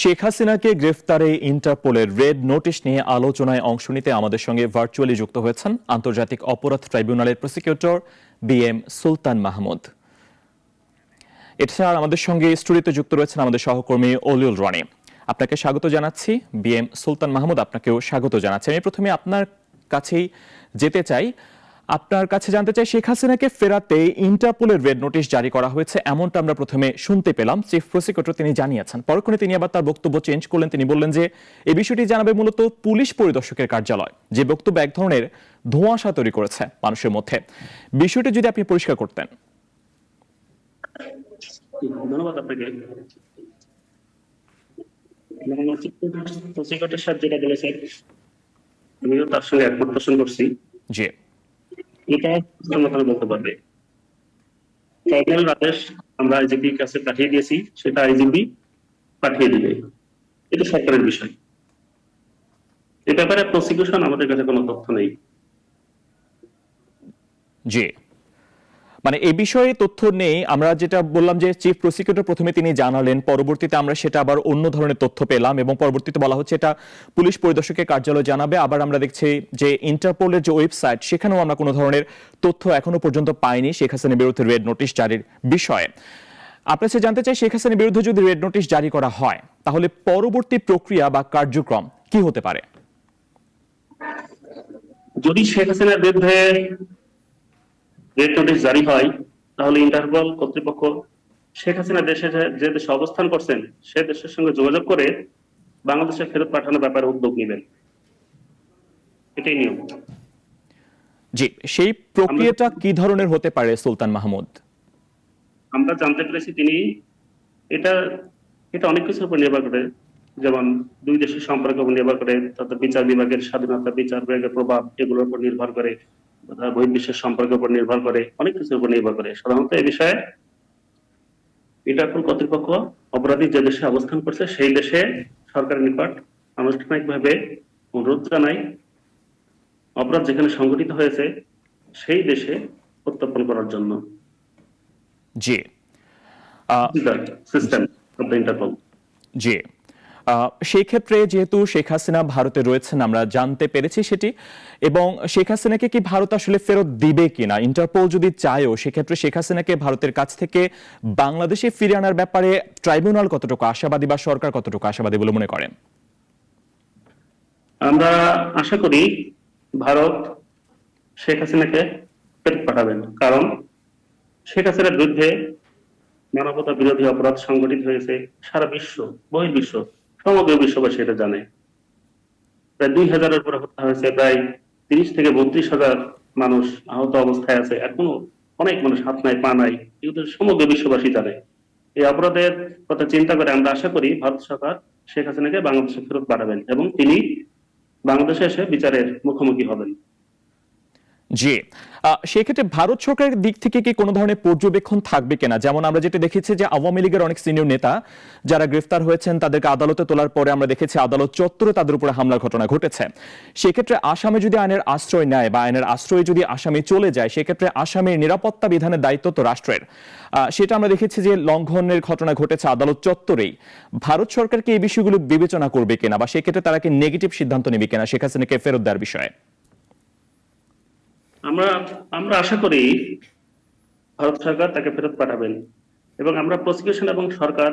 শেখ হাসিনাকে গ্রেফতারে ইন্টারপোলের red notice নিয়ে আলোচনায় অংশ নিতে আমাদের সঙ্গে ভার্চুয়ালি যুক্ত হয়েছেন আন্তর্জাতিক অপরাধ ট্রাইব্যুনালের প্রসিকিউটর বিএম সুলতান মাহমুদ। এছাড়া আমাদের সঙ্গে স্টুডিওতে যুক্ত রয়েছেন আমাদের সহকর্মী অলিউল রানী। আপনাকে স্বাগত জানাচ্ছি। বিএম সুলতান মাহমুদ, আপনাকেও স্বাগত জানাচ্ছি। আমি প্রথমে আপনার কাছেই যেতে চাই, আপনার কাছে জানতে চাই, শেখ হাসিনাকে ফেরাতে ইন্টারপোলের রেড নোটিশ জারি করা হয়েছে এমনটা আমরা প্রথমে শুনতে পেলাম। চিফ প্রসিকিউটর তিনি জানিয়েছেন, পরক্ষণে তিনি আবার তার বক্তব্য চেঞ্জ করলেন। তিনি বললেন যে এই বিষয়টি জানাবে মূলত পুলিশ পরিদর্শকের কার্যালয়, যে বক্তব্য এক ধরনের ধোঁয়াশা তৈরি করেছে মানুষের মধ্যে। বিষয়টি যদি আপনি পরিষ্কার করতেন। ধন্যবাদ আপনাকে। প্রসিকিউটর সাহেব যেটা বলেছেন আমিও তার সঙ্গে একমত পোষণ করছি। জি, এটা মতামত বলতে পারবে। ট্রাইব্যুনাল আদেশ আমরা আইজিপির কাছে পাঠিয়ে দিয়েছি, সেটা আইজিপি পাঠিয়ে দিবে, এটা সরকারের বিষয়। এ ব্যাপারে প্রসিকিউশন আমাদের কাছে কোনো তথ্য নেই। জি, মানে এই বিষয়ে তথ্য নেই। আমরা যেটা বললাম যে চিফ প্রসিকিউটর প্রথমে তিনি জানালেন, পরবর্তীতে আমরা সেটা আবার অন্য ধরনের তথ্য পেলাম এবং পরবর্তীতে বলা হচ্ছে এটা পুলিশ পরিদর্শকের কার্যালয় জানাবে। আবার আমরা দেখছি যে ইন্টারপোলের যে ওয়েবসাইট, সেখানেও আমরা কোনো ধরনের তথ্য এখনো পর্যন্ত পাইনি শেখ হাসিনার বিরুদ্ধে রেড নোটিশ জারির বিষয়ে। আপনার কাছে জানতে চাই, শেখ হাসিনার বিরুদ্ধে যদি রেড নোটিশ জারি করা হয় তাহলে পরবর্তী প্রক্রিয়া বা কার্যক্রম কি হতে পারে? যদি শেখ হাসিনার বিরুদ্ধে রেড নোটিশ জারি হয় তাহলে ইন্টারপোল কর্তৃপক্ষ শেখ হাসিনা দেশে যে দেশে অবস্থান করছেন সে দেশের সঙ্গে যোগাযোগ করে বাংলাদেশে ফেরত পাঠানোর ব্যাপারে উদ্যোগ নেবেন, এটাই নিয়ম। জি, সেই প্রক্রিয়াটা কি ধরনের হতে পারে সুলতান মাহমুদ? আমরা জানতে পেরেছি তিনি এটা এটা অনেক কিছুর উপর নির্ভর করে, যেমন দুই দেশের সম্পর্কের উপর নির্ভর করে, তাদের বিচার বিভাগের স্বাধীনতা, বিচার বিভাগের প্রভাব, এগুলোর উপর নির্ভর করে, বহির্বিশ্বের সম্পর্কের উপর নির্ভর করে, অনেক কিছুর উপর নির্ভর করে। সাধারণত এই বিষয়ে ইন্টারপোল কর্তৃপক্ষ অপরাধী যে দেশে অবস্থান করছে সেই দেশে সরকারের নিকট আনুষ্ঠানিকভাবে অনুরোধ জানায় অপরাধ যেখানে সংঘটিত হয়েছে সেই দেশে প্রত্যর্পণ করার জন্য। জি, সিস্টেম অফ দ্য ইন্টারপোল। জি, সেই ক্ষেত্রে যেহেতু শেখ হাসিনা ভারতে রয়েছেন আমরা জানতে পেরেছি সেটি, এবং শেখ হাসিনাকে কি ভারত আসলে ফেরত দিবে কিনা, ইন্টারপোল যদি চায়ও সেক্ষেত্রে শেখ হাসিনাকে ভারতের কাছ থেকে বাংলাদেশে ফিরে আনার ব্যাপারে ট্রাইব্যুনাল কতটুকু আশাবাদী বা সরকার কতটুকু আশাবাদী বলে মনে করেন? আমরা আশা করি ভারত শেখ হাসিনাকে ফেরত পাঠাবেন, কারণ শেখ হাসিনার বিরুদ্ধে মানবতা বিরোধী অপরাধ সংঘটিত হয়েছে সারা বিশ্ব, বহির্বিশ্ব, সমগ্র বিশ্ববাসী এটা জানে। প্রায় 2000-এর উপরে হত্যা হয়েছে, প্রায় 30 থেকে 32,000 মানুষ আহত অবস্থায় আছে, এখনো অনেক মানুষ হাত নাই পা নাই, এগুলো সমগ্র বিশ্ববাসী জানে। এই অপরাধের কথা চিন্তা করে আমরা আশা করি ভারত সরকার শেখ হাসিনাকে বাংলাদেশে ফেরত পাঠাবেন এবং তিনি বাংলাদেশে এসে বিচারের মুখোমুখি হবেন। জি, সেক্ষেত্রে ভারত সরকারের দিক থেকে কি কোনো ধরনের পর্যবেক্ষণ থাকবে কিনা? যেমন আমরা যেটা দেখেছি যে আওয়ামী লীগের অনেক সিনিয়র নেতা যারা গ্রেফতার হয়েছেন তাদেরকে আদালতে তোলার পরে আমরা দেখেছি আদালত চত্বরে তাদের উপরে হামলার ঘটনা ঘটেছে। সেক্ষেত্রে আসামি যদি আইনের আশ্রয় নেয় বা আইনের আশ্রয়ে যদি আসামি চলে যায়, সেক্ষেত্রে আসামির নিরাপত্তা বিধানের দায়িত্ব তো রাষ্ট্রের। সেটা আমরা দেখেছি যে লঙ্ঘনের ঘটনা ঘটেছে আদালত চত্বরেই। ভারত সরকার কি এই বিষয়গুলো বিবেচনা করবে কিনা বা সেক্ষেত্রে তারা কি নেগেটিভ সিদ্ধান্ত নেবে কিনা শেখ হাসিনাকে ফেরত দেওয়ার বিষয়ে? আমরা আশা করি ভারত সরকার তাকে ফেরত পাঠাবেন এবং আমরা প্রসিকিউশন এবং সরকার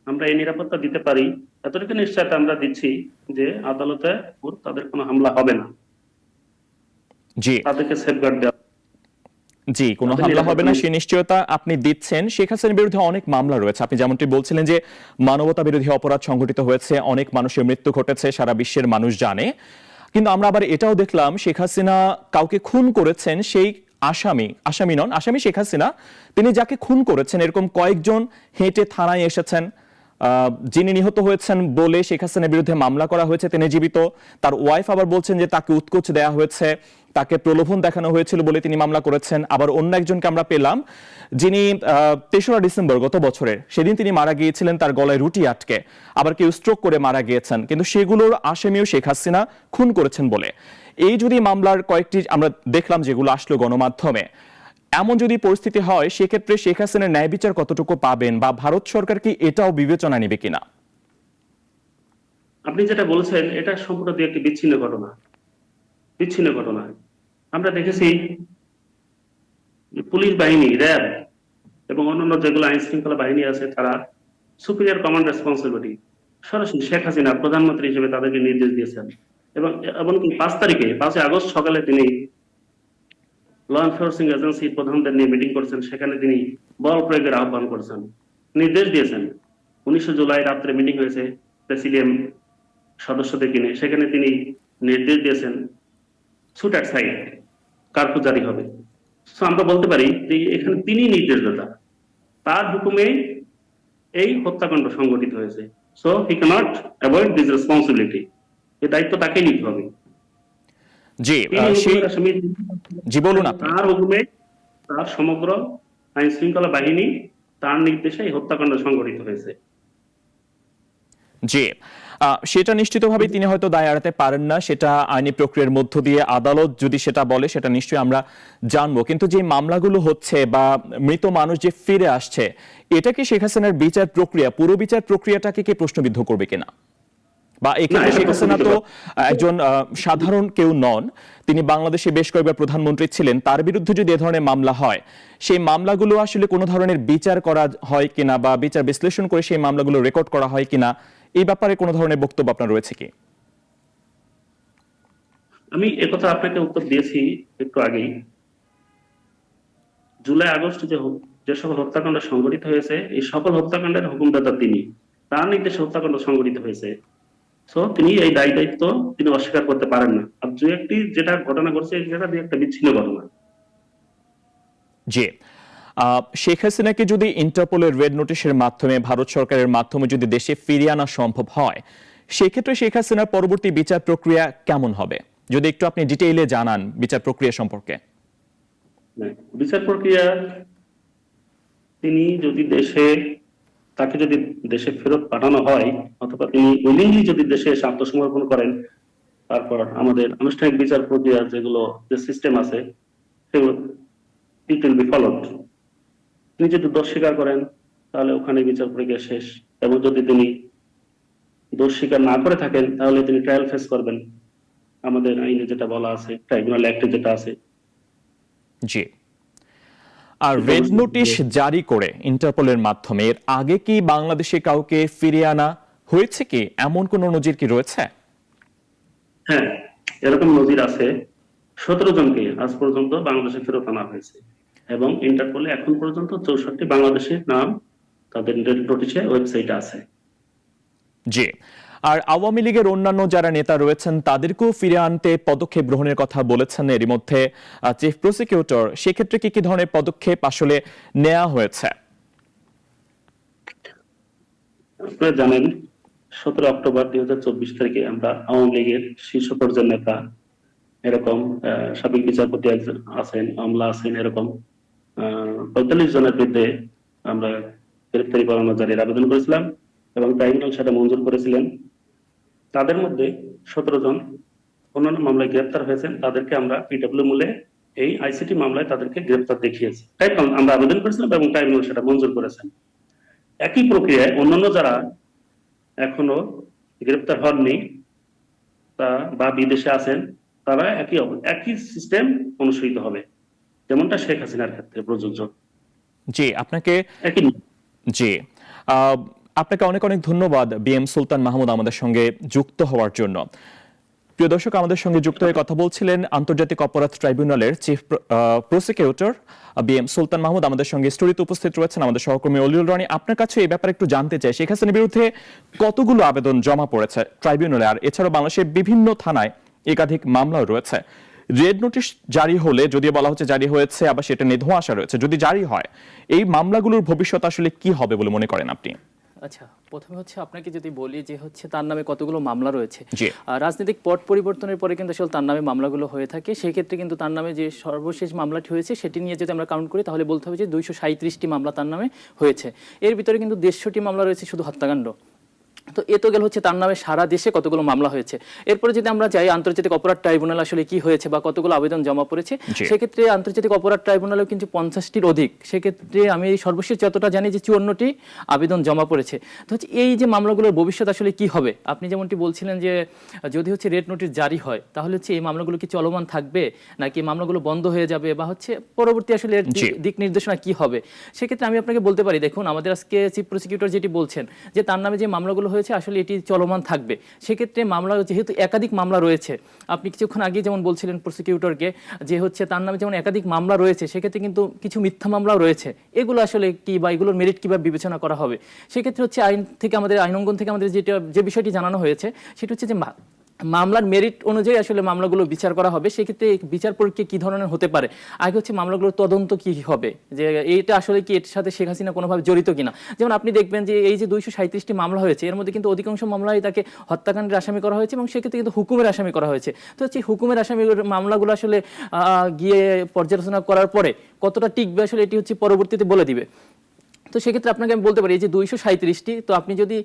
আমরা এই নিরাপত্তা দিতে পারি, এতটুকু নিশ্চয়তা আমরা দিচ্ছি যে আদালতে তাদের কোনো হামলা হবে না। জি, তাদেরকে সেফগার্ড দেওয়া, জি, কোনো হামলা হবে না সেই নিশ্চয়তা আপনি দিচ্ছেন। শেখ হাসিনার বিরুদ্ধে অনেক মামলা রয়েছে, আপনি যেমনটি বলছিলেন যে মানবতা বিরোধী অপরাধ সংঘটিত হয়েছে, অনেক মানুষের মৃত্যু ঘটেছে, সারা বিশ্বের মানুষ জানে। কিন্তু আমরা আবার এটাও দেখলাম শেখ হাসিনা কাউকে খুন করেছেন, সেই আসামি নন, আসামি শেখ হাসিনা, তিনি যাকে খুন করেছেন এরকম কয়েকজন হেঁটে থানায় এসেছেন, যিনি নিহত হয়েছেন বলে শেখ হাসিনার বিরুদ্ধে মামলা করা হয়েছে, তিনি জীবিত। তার ওয়াইফ আবার বলছেন যে তাকে উৎকোচ দেওয়া হয়েছে, তাকে প্রলোভন দেখানো হয়েছিল বলে তিনি মামলা করেছেন। আবার অন্য একজনকে আমরা পেলাম যিনি 3রা ডিসেম্বর গত বছরের সেদিন তিনি মারা গিয়েছিলেন তার গলায় রুটি আটকে, আবার কেউ স্ট্রোক করে মারা গিয়েছেন, কিন্তু সেগুলোর আসামিও শেখ হাসিনা খুন করেছেন বলে। এই যদি মামলার কয়েকটি আমরা দেখলাম যেগুলো আসলো গণমাধ্যমে, এমন যদি পরিস্থিতি হয় সেক্ষেত্রে শেখ হাসিনার ন্যায় বিচার কতটুকু পাবেন, বা ভারত সরকার কি এটাও বিবেচনা নেবে কিনা? আপনি যেটা বলছেন এটা সম্পূর্ণ দিয়ে একটি বিচ্ছিন্ন ঘটনা। আমরা দেখেছি যে পুলিশ বাহিনী, র্যাব এবং অন্যান্য যেগুলো আইন শৃঙ্খলা বাহিনী আছে, তারা সুপিরিয়র কমান্ড রেসপন্সিবিলিটি সরাসরি শেখ হাসিনা প্রধানমন্ত্রী হিসেবে তাদেরকে নির্দেশ দিয়েছেন। এবং এমনকি 5 আগস্ট সকালে তিনি ল এনফোর্সিং এজেন্সি প্রধানদের নিয়ে মিটিং করছেন, সেখানে তিনি বল প্রয়োগের আহ্বান করেছেন, নির্দেশ দিয়েছেন। 19 জুলাই রাত্রে মিটিং হয়েছে প্রেসিডিয়াম সদস্যদেরকে নিয়ে, সেখানে তিনি নির্দেশ দিয়েছেন শুট অ্যাট সাইট, কার্ফিউ জারি হবে। সো আমরা বলতে পারি যে এখানে তিনি নির্দেশদাতা, তার হুকুমে এই হত্যাকাণ্ড সংঘটিত হয়েছে। So he cannot avoid this responsibility, এই দায়িত্ব তাকেই নিতে হবে। জি, তিনি সেই হুকুমের আসামি, জি বলুন আপনি। তার হুকুমে তার সমগ্র আইন শৃঙ্খলা বাহিনী তার নির্দেশে এই হত্যাকাণ্ড সংঘটিত হয়েছে। জি, সেটা নিশ্চিতভাবে তিনি হয়তো দায় এড়াতে পারেন না, সেটা আইনি প্রক্রিয়ার মধ্য দিয়ে আদালত যদি সেটা বলে সেটা নিশ্চয়ই আমরা জানবো। কিন্তু যে মামলাগুলো হচ্ছে বা মৃত মানুষ যে ফিরে আসছে, এটা কি শেখ হাসিনার বিচার প্রক্রিয়া, পুরো বিচার প্রক্রিয়াটাকে কি প্রশ্নবিদ্ধ করবে কিনা? বা এক্ষেত্রে শেখ হাসিনা তো একজন সাধারণ কেউ নন, তিনি বাংলাদেশে বেশ কয়েকবার প্রধানমন্ত্রী ছিলেন। তার বিরুদ্ধে যদি এ ধরনের মামলা হয়, সেই মামলাগুলো আসলে কোনো ধরনের বিচার করা হয় কিনা বা বিচার বিশ্লেষণ করে সেই মামলাগুলো রেকর্ড করা হয় কিনা, এই ব্যাপারে কোনো ধরনের বক্তব্য আপনার রয়েছে কি? আমি একথা আপনাকে উত্তর দিয়েছি একটু আগেই। জুলাই আগস্ট যে সকল হত্যাকাণ্ড সংঘটিত হয়েছে, এই সকল হত্যাকাণ্ডের হুকুমদাতা তিনি, তার নির্দেশে হত্যাকাণ্ড সংঘটিত হয়েছে। সো তিনি এই দায়িত্ব তিনি অস্বীকার করতে পারেন না। আর দু একটি যেটা ঘটনা ঘটছে সেটা দিয়ে একটা বিচ্ছিন্ন ঘটনা। জি, শেখ হাসিনাকে যদি ইন্টারপোলের রেড নোটিশের মাধ্যমে, ভারত সরকারের মাধ্যমে যদি দেশে ফিরিয়ে আনা সম্ভব হয়, সেক্ষেত্রে শেখ হাসিনার পরবর্তী বিচার প্রক্রিয়া কেমন হবে? যদি একটু আপনি ডিটেইলে জানান বিচার প্রক্রিয়া সম্পর্কে। বিচার প্রক্রিয়া, তিনি যদি তাকে যদি দেশে ফেরত পাঠানো হয়, অথবা তিনি উইলিংলি যদি দেশে এসে আত্মসমর্পণ করেন, তারপর আমাদের আনুষ্ঠানিক বিচার প্রক্রিয়া যেগুলো, যে সিস্টেম আছে, সেগুলো ইট উইল বি ফলোড। তিনি যদি দোষ স্বীকার করেন তাহলে ওখানে বিচার প্রক্রিয়া শেষ, এবং যদি তিনি দোষ স্বীকার না করে থাকেন তাহলে তিনি ট্রায়াল ফেস করবেন, আমাদের আইনে যেটা বলা আছে, ট্রাইব্যুনাল অ্যাক্টে যেটা আছে। জি, আর রেড নোটিশ জারি করে ইন্টারপোলের মাধ্যমে এর আগে কি বাংলাদেশে কাউকে ফিরিয়ে আনা হয়েছে কি? এমন কোন নজির কি রয়েছে? হ্যাঁ, এরকম নজির আছে। 17 জনকে আজ পর্যন্ত বাংলাদেশে ফেরত আনা হয়েছে, এবং ইন্টারপোলে এখন পর্যন্ত 64 বাংলাদেশের নাম তাদের নোটিশে ওয়েবসাইটে আছে। জি, আর আওয়ামী লীগের অন্যান্য যারা নেতা রয়েছেন তাদেরকেও ফিরে আনতে পদক্ষেপ গ্রহণের কথা বলেছেন এরই মধ্যে চিফ প্রসিকিউটর। সেক্ষেত্রে কি কি ধরনের পদক্ষেপ আসলে নেওয়া হয়েছে? আপনারা জানেন 17 অক্টোবর 2024 তারিখে আমরা আওয়ামী লীগের শীর্ষ পর্যায়ের নেতা, এরকম সাবেক বিচারপতি একজন আছেন, আমলা আছেন, এরকম 45 জনের বিরুদ্ধে আমরা গ্রেপ্তারি পরোয়ানা জারির আবেদন করেছিলাম, এবং ট্রাইব্যুনাল সেটা মঞ্জুর করেছিলেন। তাদের মধ্যে 17 জন অন্যান্য মামলায় গ্রেপ্তার হয়েছেন, তাদেরকে আমরা পিডব্লিউ মূলে এই আইসিটি মামলায় তাদেরকে গ্রেপ্তার দেখিয়েছি। তাই আমরা আবেদন করেছিলাম এবং ট্রাইব্যুনাল সেটা মঞ্জুর করেছেন। একই প্রক্রিয়ায় অন্যান্য যারা এখনো গ্রেপ্তার হননি বা বিদেশে আছেন, তারা একই সিস্টেম অনুসৃত হবে, যেমনটা শেখ হাসিনার ক্ষেত্রে প্রযোজ্য। জি, আপনাকে একই। জি, আপনাকে অনেক অনেক ধন্যবাদ বিএম সুলতান মাহমুদ আমাদের সঙ্গে যুক্ত হওয়ার জন্য। প্রিয় দর্শক, আমাদের সঙ্গে যুক্ত হয়ে কথা বলছিলেন আন্তর্জাতিক অপরাধ ট্রাইব্যুনালের চিফ প্রসিকিউটর বিএম সুলতান মাহমুদ। আমাদের সঙ্গে স্টুডিওতে উপস্থিত রয়েছেন আমাদের সহকর্মী অলিউল রানী। আপনার কাছে এই ব্যাপারে একটু জানতে চাই, শেখ হাসিনার বিরুদ্ধে কতগুলো আবেদন জমা পড়েছে ট্রাইব্যুনালে, আর এছাড়াও বাংলাদেশের বিভিন্ন থানায় একাধিক মামলাও রয়েছে। রেড নোটিশ জারি হলে, যদিও বলা হচ্ছে জারি হয়েছে, আবার সেটা নিয়ে ধোঁয়াশা রয়েছে, যদি জারি হয় এই মামলাগুলোর ভবিষ্যৎ আসলে কি হবে বলে মনে করেন আপনি? আচ্ছা, প্রথমে আপনাকে যদি বলি যে তার নামে কতগুলো মামলা রয়েছে। জি। রাজনৈতিক পট পরিবর্তনের পরে কিন্তু আসলে তার নামে মামলাগুলো হয়ে থাকে। সেই ক্ষেত্রে কিন্তু তার নামে যে সর্বশেষ মামলাটি হয়েছে সেটি নিয়ে যদি আমরা কাউন্ট করি তাহলে বলতে হবে যে 237টি মামলা তার নামে হয়েছে। এর ভিতরে কিন্তু 150টি মামলা রয়েছে শুধু হত্যাকাণ্ড, তো এ তো গেল হচ্ছে তার নামে সারা দেশে কতগুলো মামলা হয়েছে। এরপরে যদি আমরা যাই আন্তর্জাতিক অপরাধ ট্রাইব্যুনাল আসলে কি হয়েছে বা কতগুলো আবেদন জমা পড়েছে, জি। সেক্ষেত্রে আন্তর্জাতিক অপরাধ ট্রাইব্যুনালেও কিন্তু 50টির অধিক, সেক্ষেত্রে আমি সর্বশেষ যতটা জানি যে 54টি আবেদন জমা পড়েছে। তো হচ্ছে এই যে মামলাগুলোর ভবিষ্যৎ আসলে কি হবে, আপনি যেমনটি বলছিলেন যে যদি হচ্ছে রেড নোটিশ জারি হয় তাহলে হচ্ছে এই মামলাগুলো কি চলমান থাকবে নাকি মামলাগুলো বন্ধ হয়ে যাবে বা হচ্ছে পরবর্তী আসলে এর জি। দিক নির্দেশনা কি হবে, সেক্ষেত্রে আমি আপনাকে বলতে পারি, দেখুন আমাদের আজকে চিফ প্রসিকিউটর যেটি বলছেন যে তার নামে যে মামলাগুলো হয়েছে আসলে এটি চলমান থাকবে। সেক্ষেত্রে মামলা যেহেতু একাধিক মামলা রয়েছে, আপনি কিছুক্ষণ আগে যেমন বলছিলেন প্রসিকিউটরকে যে হচ্ছে তার নামে যেমন একাধিক মামলা রয়েছে, সেক্ষেত্রে কিন্তু কিছু মিথ্যা মামলাও রয়েছে, এগুলো আসলে কি বা এগুলোর মেরিট কিভাবে বিবেচনা করা হবে। সেক্ষেত্রে হচ্ছে আইন থেকে আমাদের আইন অঙ্গন থেকে আমাদের যে বিষয়টি জানানো হয়েছে সেটা হচ্ছে যে মামলার মেরিট অনুযায়ী আসলে মামলাগুলো বিচার করা হবে। সেক্ষেত্রে এই বিচার প্রক্রিয়া কি ধরনের হতে পারে, আগে হচ্ছে মামলাগুলোর তদন্ত কি হবে, যে এইটা আসলে কি এর সাথে শেখ হাসিনা কোনোভাবে জড়িত কিনা। যেমন আপনি দেখবেন যে এই যে 237টি মামলা হয়েছে এর মধ্যে কিন্তু অধিকাংশ মামলায় তাকে হত্যাকাণ্ডের আসামি করা হয়েছে এবং সেক্ষেত্রে কিন্তু হুকুমের আসামি করা হয়েছে। তো হচ্ছে হুকুমের আসামি মামলাগুলো আসলে গিয়ে পর্যালোচনা করার পরে কতটা টিকবে আসলে এটি হচ্ছে পরবর্তীতে বলে দিবে। তো সেক্ষেত্রে আপনাকে আমি বলতে পারি এই যে 237টি, তো আপনি যদি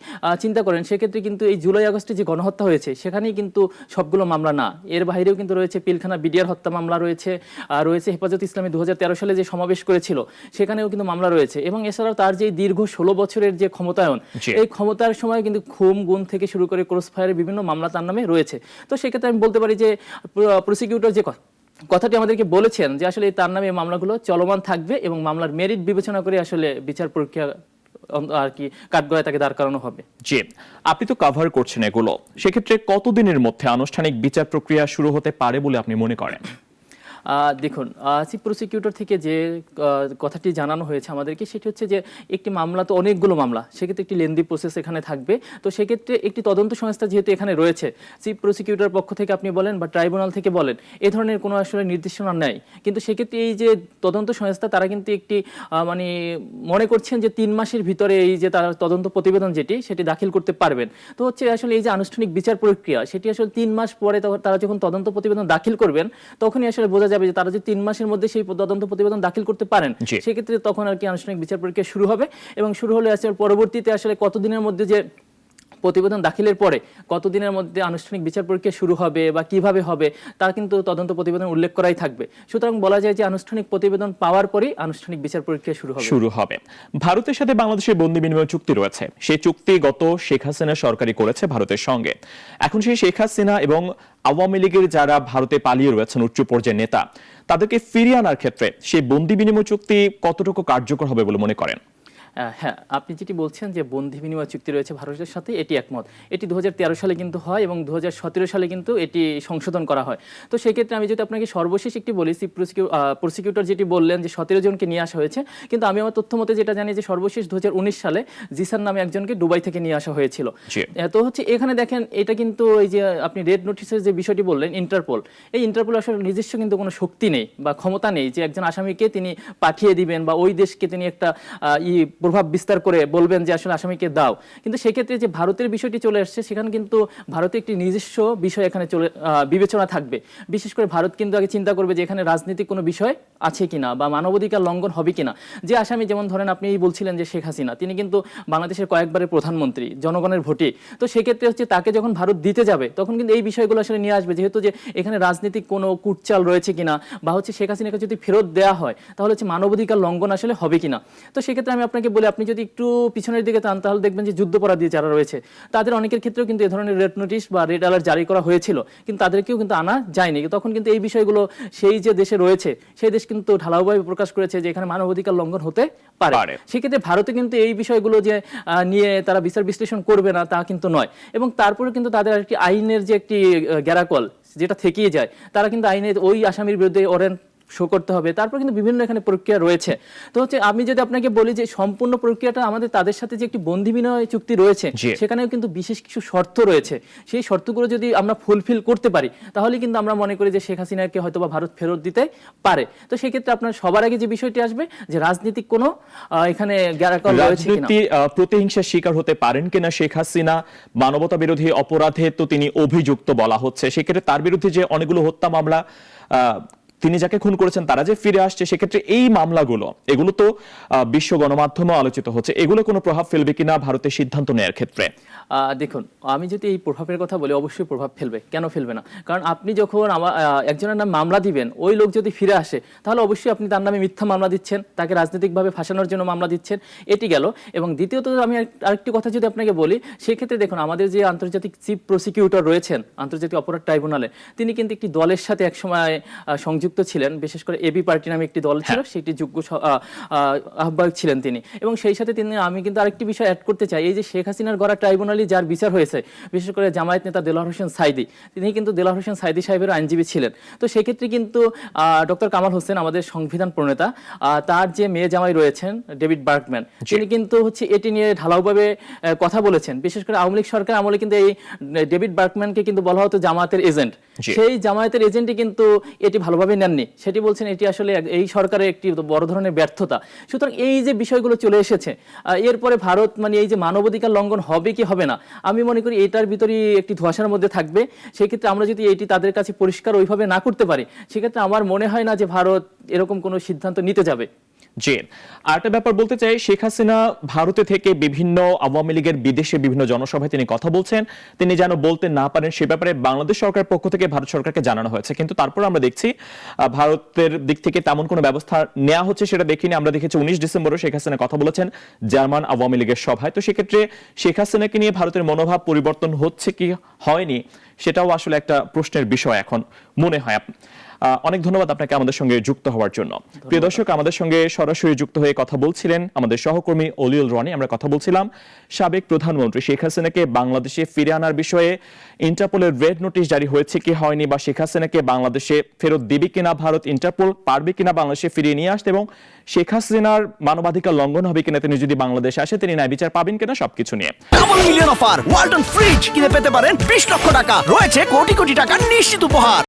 চিন্তা করেন সেক্ষেত্রে কিন্তু এই জুলাই আগস্টে যে গণহত্যা হয়েছে সেখানেই কিন্তু সবগুলো মামলা না, এর বাইরেও কিন্তু রয়েছে পিলখানা বিডিআর হত্যা মামলা রয়েছে, রয়েছে হেফাজত ইসলামী 2013 সালে যে সমাবেশ করেছিল সেখানেও কিন্তু মামলা রয়েছে, এবং এছাড়াও তার যে দীর্ঘ 16 বছরের যে ক্ষমতায়ন, জি। এই ক্ষমতার সময় কিন্তু খুন গুম থেকে শুরু করে ক্রস ফায়ারের বিভিন্ন মামলা তার নামে রয়েছে। তো সেক্ষেত্রে আমি বলতে পারি যে প্রসিকিউটর যে কথাটি আমাদেরকে বলেছেন যে আসলে তার নামে এই মামলাগুলো চলমান থাকবে এবং মামলার মেরিট বিবেচনা করে আসলে বিচার প্রক্রিয়া আর কি কাঠগড়ায় তাকে দাঁড় করানো হবে। জি, আপনি তো কভার করছেন এগুলো, সেক্ষেত্রে কতদিনের মধ্যে আনুষ্ঠানিক বিচার প্রক্রিয়া শুরু হতে পারে বলে আপনি মনে করেন? দেখুন চিফ প্রসিকিউটর থেকে যে কথাটি জানানো হয়েছে আমাদেরকে সেটি হচ্ছে যে একটি মামলা তো অনেকগুলো মামলা, সেক্ষেত্রে একটি লেন্দি প্রসেস এখানে থাকবে। তো সেক্ষেত্রে একটি তদন্ত সংস্থা যেহেতু এখানে রয়েছে, চিফ প্রসিকিউটর পক্ষ থেকে আপনি বলেন বা ট্রাইব্যুনাল থেকে বলেন, এ ধরনের কোনো আসলে নির্দেশনা নেই, কিন্তু সেক্ষেত্রে এই যে তদন্ত সংস্থা তারা কিন্তু একটি মানে মনে করছেন যে 3 মাসের ভিতরে এই যে তারা তদন্ত প্রতিবেদন সেটি দাখিল করতে পারবেন। তো হচ্ছে আসলে এই যে আনুষ্ঠানিক বিচার প্রক্রিয়া সেটি আসলে 3 মাস পরে তারা যখন তদন্ত প্রতিবেদন দাখিল করবেন তখনই আসলে বোঝা যাবে যে তারা যে 3 মাসের মধ্যে সেই তদন্ত প্রতিবেদন দাখিল করতে পারেন, জি। সেক্ষেত্রে তখন আর কি আনুষ্ঠানিক বিচার প্রক্রিয়া শুরু হবে। এবং শুরু হলে আসলে পরবর্তীতে আসলে কতদিনের মধ্যে যে প্রতিবেদন দাখিলের পরে কতদিনের মধ্যে আনুষ্ঠানিক বিচার প্রক্রিয়া শুরু হবে বা কিভাবে হবে তা কিন্তু তদন্ত প্রতিবেদন উল্লেখ করাই থাকবে। সুতরাং বলা যায় যে আনুষ্ঠানিক প্রতিবেদন পাওয়ার পরেই আনুষ্ঠানিক বিচার প্রক্রিয়া শুরু হবে। ভারতের সাথে বাংলাদেশের বন্দি বিনিময় চুক্তি রয়েছে, সেই চুক্তি গত শেখ হাসিনা সরকারি করেছে ভারতের সঙ্গে। এখন সেই শেখ হাসিনা এবং আওয়ামী লীগের যারা ভারতে পালিয়ে রয়েছেন উচ্চ পর্যায়ের নেতা, তাদেরকে ফিরিয়ে আনার ক্ষেত্রে সেই বন্দি বিনিময় চুক্তি কতটুকু কার্যকর হবে বলে মনে করেন? হ্যাঁ, আপনি যেটি বলছেন যে বন্দি বিনিময় চুক্তি রয়েছে ভারতের সাথে, এটি একমত। এটি 2013 সালে কিন্তু হয় এবং 2017 সালে কিন্তু এটি সংশোধন করা হয়। তো সেক্ষেত্রে আমি যদি আপনাকে সর্বশেষ একটি বলি, চিফ প্রসিকিউটর যেটি বললেন যে 17 জনকে নিয়ে আসা হয়েছে, কিন্তু আমি আমার তথ্য মতে যেটা জানি যে সর্বশেষ 2019 সালে জিসান নামে একজনকে দুবাই থেকে নিয়ে আসা হয়েছিল। জি। তো হচ্ছে এখানে দেখেন এটা কিন্তু এই যে আপনি রেড নোটিসের যে বিষয়টি বললেন ইন্টারপোল, এই ইন্টারপোল আসলে নিজস্ব কিন্তু কোনো শক্তি নেই বা ক্ষমতা নেই যে একজন আসামিকে তিনি পাঠিয়ে দিবেন বা ওই দেশকে তিনি একটা প্রভাব বিস্তার করে বলবেন যে আসলে আসামিকে দাও। কিন্তু সেক্ষেত্রে যে ভারতের বিষয়টি চলে আসছে সেখানে কিন্তু ভারতে একটি নিজস্ব বিষয় এখানে বিবেচনা থাকবে। বিশেষ করে ভারত কিন্তু আগে চিন্তা করবে যে এখানে রাজনৈতিক কোনো বিষয় আছে কিনা বা মানবাধিকার লঙ্ঘন হবে কিনা। যে আসামি যেমন ধরেন আপনি বলছিলেন যে শেখ হাসিনা, তিনি কিন্তু বাংলাদেশের কয়েকবারের প্রধানমন্ত্রী, জনগণের ভোটে। তো সেক্ষেত্রে হচ্ছে তাকে যখন ভারত দিতে যাবে তখন কিন্তু এই বিষয়গুলো আসলে নিয়ে আসবে, যেহেতু যে এখানে রাজনৈতিক কোনো কুটচাল রয়েছে কিনা বা হচ্ছে শেখ হাসিনাকে যদি ফেরত দেওয়া হয় তাহলে হচ্ছে মানবাধিকার লঙ্ঘন আসলে হবে কিনা। তো সেক্ষেত্রে আমি আপনাকে বলি, আপনি যদি একটু পিছনের দিকে টান তাহলে দেখবেন যে যুদ্ধাপরাধী যারা রয়েছে তাদের অনেকের ক্ষেত্রেও কিন্তু এ ধরনের রেড নোটিশ বা রেড অ্যালার্ট জারি করা হয়েছিল, কিন্তু তাদেরকেও কিন্তু আনা যায়নি। তখন কিন্তু এই বিষয়গুলো সেই যে দেশে রয়েছে সেই দেশ কিন্তু ঢালাওভাবে প্রকাশ করেছে যে এখানে মানবাধিকার লঙ্ঘন হতে পারে। সেক্ষেত্রে ভারতে কিন্তু এই বিষয়গুলো যে নিয়ে তারা বিচার বিশ্লেষণ করবে না তা কিন্তু নয়, এবং তারপরে কিন্তু তাদের একটি আইনের যে একটি গ্যারাকল যেটা থেকেই যায়, তারা কিন্তু আইনের ওই আসামির বিরুদ্ধে ওয়ারেন্ট শো করতে হবে, তারপর কিন্তু বিভিন্ন এখানে প্রক্রিয়া রয়েছে। তো হচ্ছে আমি যদি আপনাকে বলি যে সম্পূর্ণ প্রক্রিয়াটা আমাদের তাদের সাথে যে একটি বন্দি বিনিময় চুক্তি রয়েছে সেখানেও কিন্তু বিশেষ কিছু শর্ত রয়েছে, সেই শর্তগুলো যদি আমরা ফুলফিল করতে পারি তাহলে কিন্তু আমরা মনে করি যে শেখ হাসিনাকে হয়তো বা ভারত ফেরত দিতে পারে। তো সেক্ষেত্রে আপনার সবার আগে যে বিষয়টি আসবে যে রাজনীতিক কোনো এখানে গ্যারাকল রয়েছে কিনা, প্রতিহিংসার শিকার হতে পারেন কিনা শেখ হাসিনা, মানবতা বিরোধী অপরাধে তো তিনি অভিযুক্ত বলা হচ্ছে, সেক্ষেত্রে তার বিরুদ্ধে যে অনেকগুলো হত্যা মামলা তিনি যাকে খুন করেছেন তারা যে ফিরে আসছে, সেক্ষেত্রে এই মামলাগুলো এগুলো তো বিশ্ব গণমাধ্যমে আলোচিত হচ্ছে, এগুলো কোনো প্রভাব ফেলবে কিনা ভারতের সিদ্ধান্ত নেওয়ার ক্ষেত্রে? দেখুন, আমি যদি এই প্রভাবের কথা বলি, অবশ্যই প্রভাভ ফেলবে, কেন ফেলবে না? কারণ আপনি যখন একজনের নামে মামলা দিবেন, ওই লোক যদি ফিরে আসে, তাহলে অবশ্যই আপনি তার নামে মিথ্যা মামলা দিচ্ছেন, তাকে রাজনৈতিকভাবে ফাঁসানোর জন্য মামলা দিচ্ছেন, এটি গেল। এবং দ্বিতীয়ত আমি আরেকটি কথা যদি আপনাকে বলি, সেক্ষেত্রে দেখুন, আমাদের যে আন্তর্জাতিক চিফ প্রসিকিউটর রয়েছেন আন্তর্জাতিক অপরাধ ট্রাইব্যুনালে, তিনি কিন্তু একটি দলের সাথে একসময় সংযুক্ত ছিলেন, বিশেষ করে এবি পার্টি নামে একটি দল ছিল, সেটি যোগ্য আহ্বায়ক ছিলেন তিনি। এবং সেই সাথে আমি কিন্তু আরেকটি বিষয় অ্যাড করতে চাই, এই যে শেখ হাসিনার গড়া ট্রাইব্যুনালে যার বিচার হয়েছে, বিশেষ করে জামায়াত নেতা দেলোয়ার হোসেন সাইদি, তিনি কিন্তু দেলোয়ার হোসেন সাইদি সাহেবের আইনজীবী ছিলেন। তো সেক্ষেত্রে কিন্তু ডক্টর কামাল হোসেন, আমাদের সংবিধান প্রণেতা, তার যে মেয়ে জামাই রয়েছেন ডেভিড বার্গম্যান, তিনি কিন্তু এটি নিয়ে ঢালাওভাবে কথা বলেছেন। বিশেষ করে আওয়ামী লীগ সরকার আমলে কিন্তু এই ডেভিড বার্গম্যানকে কিন্তু বলা হতো জামায়াতের এজেন্ট। সেই জামায়াতের এজেন্টই কিন্তু এটি ভালোভাবে নেননি, সেটি বলছেন এটি আসলে এই সরকারের একটি বড় ধরনের ব্যর্থতা। সুতরাং এই যে বিষয়গুলো চলে এসেছে, এরপরে ভারত এই যে মানবাধিকার লঙ্ঘন হবে কি হবে না, আমি মনে করি এটার ভিতরেই একটি ধোঁয়াশার মধ্যে থাকবে। সেক্ষেত্রে আমরা যদি এটি তাদের কাছে পরিষ্কার ওইভাবে না করতে পারি, সেক্ষেত্রে আমার মনে হয় না যে ভারত এরকম কোনো সিদ্ধান্ত নিতে যাবে। জি, আরেকটা ব্যাপার বলতে চাই, শেখ হাসিনা ভারতে থেকে বিভিন্ন আওয়ামী লীগের বিদেশে বিভিন্ন জনসভায় তিনি কথা বলছেন, তিনি যেন বলতে না পারেন সে ব্যাপারে বাংলাদেশ সরকারের পক্ষ থেকে ভারত সরকারকে জানানো হয়েছে, কিন্তু তারপর আমরা দেখছি ভারতের দিক থেকে তেমন কোনো ব্যবস্থা নেওয়া হচ্ছে সেটা দেখিনি। আমরা দেখেছি 19 ডিসেম্বরও শেখ হাসিনা কথা বলেছেন জার্মান আওয়ামী লীগের সভায়। তো সেক্ষেত্রে শেখ হাসিনাকে নিয়ে ভারতের মনোভাব পরিবর্তন হচ্ছে কি হয়নি, সেটাও আসলে একটা প্রশ্নের বিষয় এখন মনে হয়। অনেক ধন্যবাদ আপনাকে আমাদের সঙ্গে যুক্ত হওয়ার জন্য। প্রিয় দর্শক, আমাদের সঙ্গে সরাসরি যুক্ত হয়ে কথা বলছিলেন আমাদের সহকর্মী অলিউল রনি। আমরা কথা বলছিলাম সাবেক প্রধানমন্ত্রী শেখ হাসিনাকে বাংলাদেশে ফিরে আনার বিষয়ে ইন্টারপোলের রেড নোটিশ জারি হয়েছে কি হয়নি, বা শেখ হাসিনাকে বাংলাদেশে ফেরত দিবে কিনা ভারত, ইন্টারপোল পারবে কিনা বাংলাদেশে ফিরিয়ে নিয়ে আসতে, এবং শেখ হাসিনার মানবাধিকার লঙ্ঘন হবে কিনা, তিনি যদি বাংলাদেশে আসে তিনি ন্যায় বিচার পাবেন কিনা, সবকিছু নিয়ে double million offer Walton fridge কিনে পেতে পারেন 20 লক্ষ টাকা, রয়েছে কোটি কোটি টাকার নিশ্চিত উপহার।